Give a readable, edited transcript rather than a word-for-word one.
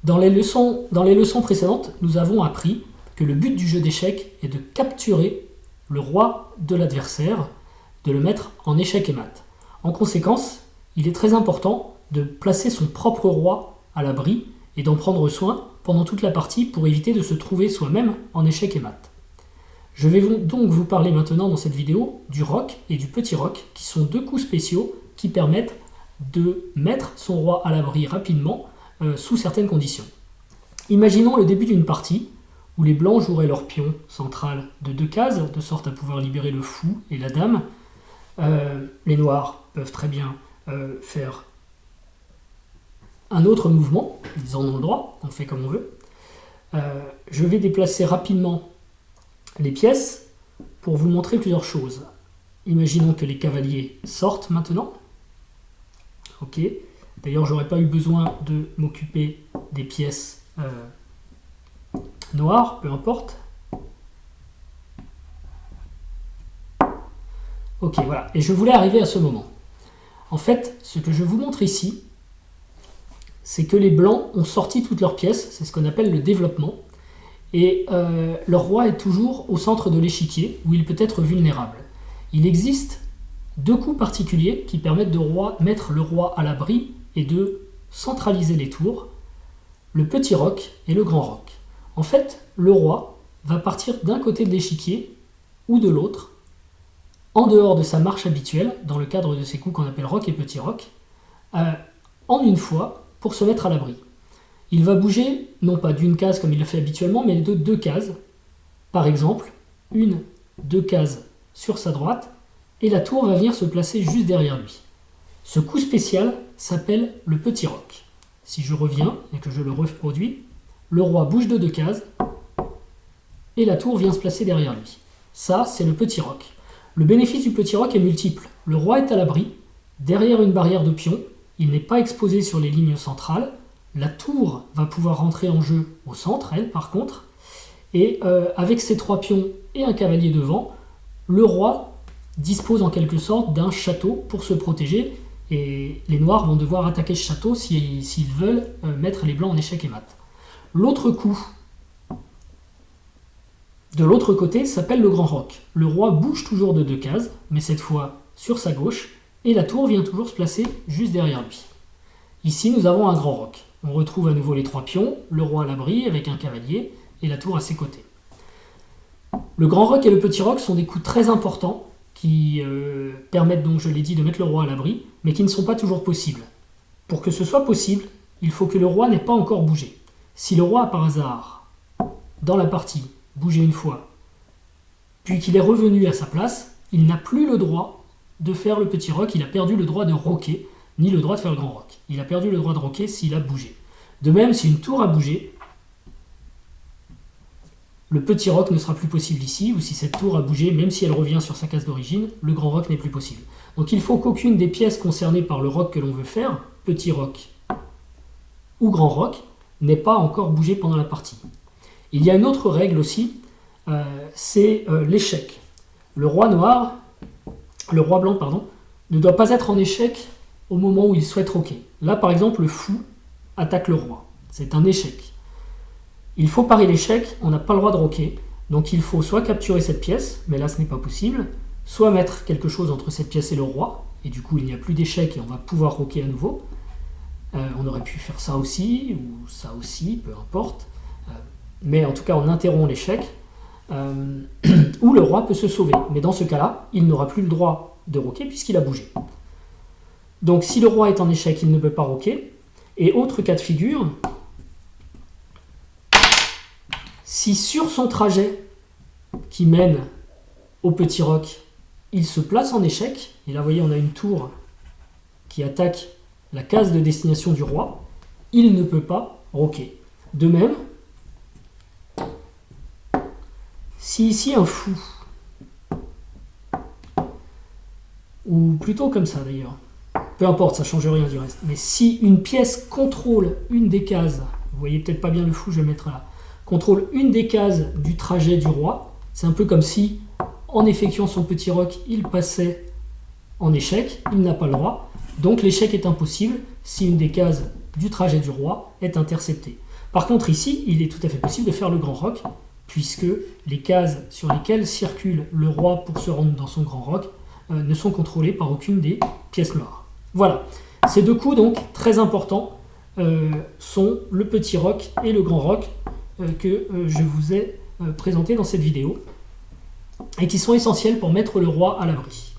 Dans les leçons précédentes, nous avons appris que le but du jeu d'échecs est de capturer le roi de l'adversaire, de le mettre en échec et mat. En conséquence, il est très important de placer son propre roi à l'abri et d'en prendre soin pendant toute la partie pour éviter de se trouver soi-même en échec et mat. Je vais donc vous parler maintenant dans cette vidéo du roc et du petit roc, qui sont deux coups spéciaux qui permettent de mettre son roi à l'abri rapidement sous certaines conditions. Imaginons le début d'une partie où les blancs joueraient leur pion central de 2 cases, de sorte à pouvoir libérer le fou et la dame. Les noirs peuvent très bien faire un autre mouvement, ils en ont le droit, on fait comme on veut. Je vais déplacer rapidement les pièces pour vous montrer plusieurs choses. Imaginons que les cavaliers sortent maintenant. Ok. D'ailleurs, j'aurais pas eu besoin de m'occuper des pièces noires, peu importe. Ok, voilà. Et je voulais arriver à ce moment. En fait, ce que je vous montre ici, c'est que les blancs ont sorti toutes leurs pièces, c'est ce qu'on appelle le développement, et leur roi est toujours au centre de l'échiquier, où il peut être vulnérable. Il existe 2 coups particuliers qui permettent de mettre le roi à l'abri et de centraliser les tours, le petit roc et le grand roc. En fait, le roi va partir d'un côté de l'échiquier ou de l'autre, en dehors de sa marche habituelle, dans le cadre de ces coups qu'on appelle roc et petit roc, en une fois pour se mettre à l'abri. Il va bouger, non pas d'une case comme il le fait habituellement, mais de 2 cases. Par exemple, 2 cases sur sa droite, et la tour va venir se placer juste derrière lui. Ce coup spécial s'appelle le petit roc. Si je reviens et que je le reproduis, le roi bouge de 2 cases, et la tour vient se placer derrière lui. Ça, c'est le petit roc. Le bénéfice du petit roc est multiple. Le roi est à l'abri, derrière une barrière de pions, il n'est pas exposé sur les lignes centrales, la tour va pouvoir rentrer en jeu au centre, elle, par contre, et avec ses 3 pions et un cavalier devant, le roi dispose en quelque sorte d'un château pour se protéger, et les noirs vont devoir attaquer ce château s'ils veulent mettre les blancs en échec et mat. L'autre coup, de l'autre côté, s'appelle le grand roc. Le roi bouge toujours de 2 cases, mais cette fois sur sa gauche, et la tour vient toujours se placer juste derrière lui. Ici, nous avons un grand roc. On retrouve à nouveau les 3 pions, le roi à l'abri avec un cavalier, et la tour à ses côtés. Le grand roc et le petit roc sont des coups très importants qui permettent donc, je l'ai dit, de mettre le roi à l'abri, mais qui ne sont pas toujours possibles. Pour que ce soit possible, il faut que le roi n'ait pas encore bougé. Si le roi a par hasard, dans la partie, bougé une fois, puis qu'il est revenu à sa place, il n'a plus le droit de faire le petit roc, il a perdu le droit de roquer, ni le droit de faire le grand roc. Il a perdu le droit de roquer s'il a bougé. De même, si une tour a bougé, le petit roc ne sera plus possible ici, ou si cette tour a bougé, même si elle revient sur sa case d'origine, le grand roc n'est plus possible. Donc il faut qu'aucune des pièces concernées par le roc que l'on veut faire, petit roc ou grand roc, n'ait pas encore bougé pendant la partie. Il y a une autre règle aussi, c'est l'échec. Le roi blanc, ne doit pas être en échec au moment où il souhaite roquer. Là, par exemple, le fou attaque le roi. C'est un échec. Il faut parer l'échec, on n'a pas le droit de roquer. Donc il faut soit capturer cette pièce, mais là ce n'est pas possible, soit mettre quelque chose entre cette pièce et le roi, et du coup il n'y a plus d'échec et on va pouvoir roquer à nouveau. On aurait pu faire ça aussi, ou ça aussi, peu importe. Mais en tout cas, on interrompt l'échec, où le roi peut se sauver. Mais dans ce cas-là, il n'aura plus le droit de roquer puisqu'il a bougé. Donc si le roi est en échec, il ne peut pas roquer. Et autre cas de figure, si sur son trajet qui mène au petit roc, il se place en échec, et là vous voyez on a une tour qui attaque la case de destination du roi, il ne peut pas roquer. De même, si ici un fou, ou plutôt comme ça d'ailleurs, peu importe, ça ne change rien du reste, mais si une pièce contrôle une des cases, vous voyez peut-être pas bien le fou, je vais le mettre là, contrôle une des cases du trajet du roi, c'est un peu comme si, en effectuant son petit roc, il passait en échec, il n'a pas le droit, donc l'échec est impossible si une des cases du trajet du roi est interceptée. Par contre ici, il est tout à fait possible de faire le grand roc, puisque les cases sur lesquelles circule le roi pour se rendre dans son grand roc ne sont contrôlées par aucune des pièces noires. Voilà, ces deux coups donc très importants sont le petit roc et le grand roc que je vous ai présenté dans cette vidéo, et qui sont essentiels pour mettre le roi à l'abri.